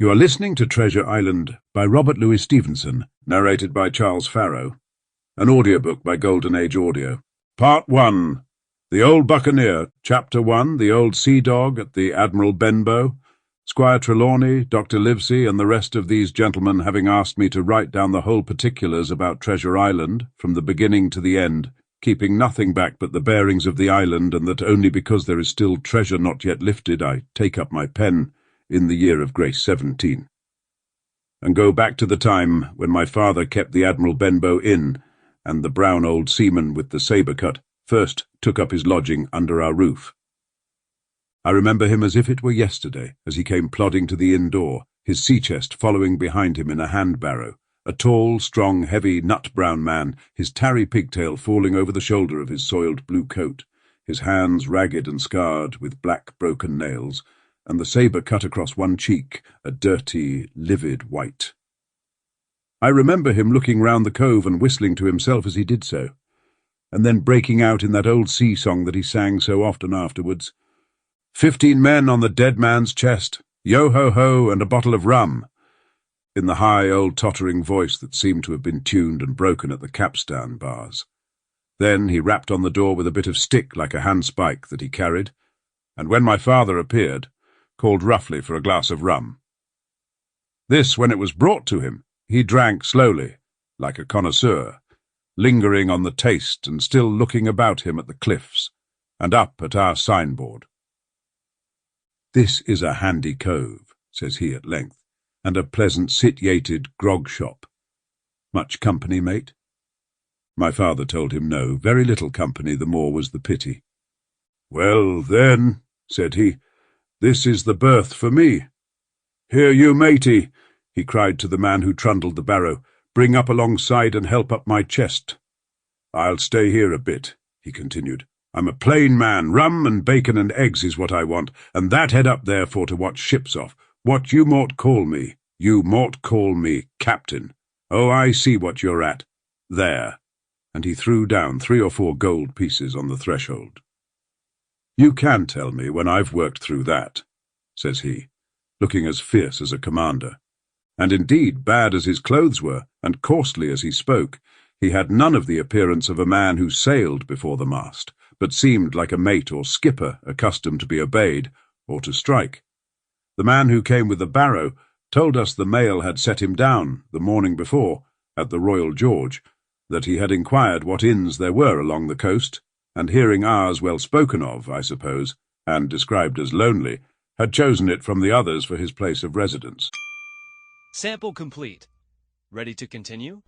You are listening to Treasure Island by Robert Louis Stevenson, narrated by Charles Farrow. An audiobook by Golden Age Audio. Part 1. The Old Buccaneer. Chapter 1. The Old Sea Dog at the Admiral Benbow. Squire Trelawney, Dr. Livesey, and the rest of these gentlemen having asked me to write down the whole particulars about Treasure Island, from the beginning to the end, keeping nothing back but the bearings of the island, and that only because there is still treasure not yet lifted I take up my pen in the year of grace 17, and go back to the time when my father kept the Admiral Benbow Inn, and the brown old seaman with the sabre cut first took up his lodging under our roof. I remember him as if it were yesterday, as he came plodding to the inn door, his sea-chest following behind him in a hand-barrow, a tall, strong, heavy, nut-brown man, his tarry pigtail falling over the shoulder of his soiled blue coat, his hands ragged and scarred with black broken nails, and the sabre cut across one cheek, a dirty, livid white. I remember him looking round the cove and whistling to himself as he did so, and then breaking out in that old sea song that he sang so often afterwards. 15 men on the dead man's chest, yo-ho-ho and a bottle of rum, in the high old tottering voice that seemed to have been tuned and broken at the capstan bars. Then he rapped on the door with a bit of stick like a handspike that he carried, and when my father appeared, called roughly for a glass of rum. This, when it was brought to him, he drank slowly, like a connoisseur, lingering on the taste and still looking about him at the cliffs, and up at our signboard. "This is a handy cove," says he at length, "and a pleasant situated grog shop. Much company, mate?" My father told him no, very little company, the more was the pity. "Well, then," said he, "this is the berth for me. Here, you matey," he cried to the man who trundled the barrow, "bring up alongside and help up my chest. I'll stay here a bit," he continued. "I'm a plain man. Rum and bacon and eggs is what I want, and that head up there for to watch ships off. What you mought call me. You mought call me Captain. Oh, I see what you're at. There." And he threw down 3 or 4 gold pieces on the threshold. "You can tell me when I've worked through that," says he, looking as fierce as a commander. And indeed, bad as his clothes were, and coarsely as he spoke, he had none of the appearance of a man who sailed before the mast, but seemed like a mate or skipper accustomed to be obeyed, or to strike. The man who came with the barrow told us the mail had set him down, the morning before, at the Royal George, that he had inquired what inns there were along the coast, and hearing ours well spoken of, I suppose, and described as lonely, had chosen it from the others for his place of residence. Sample complete. Ready to continue?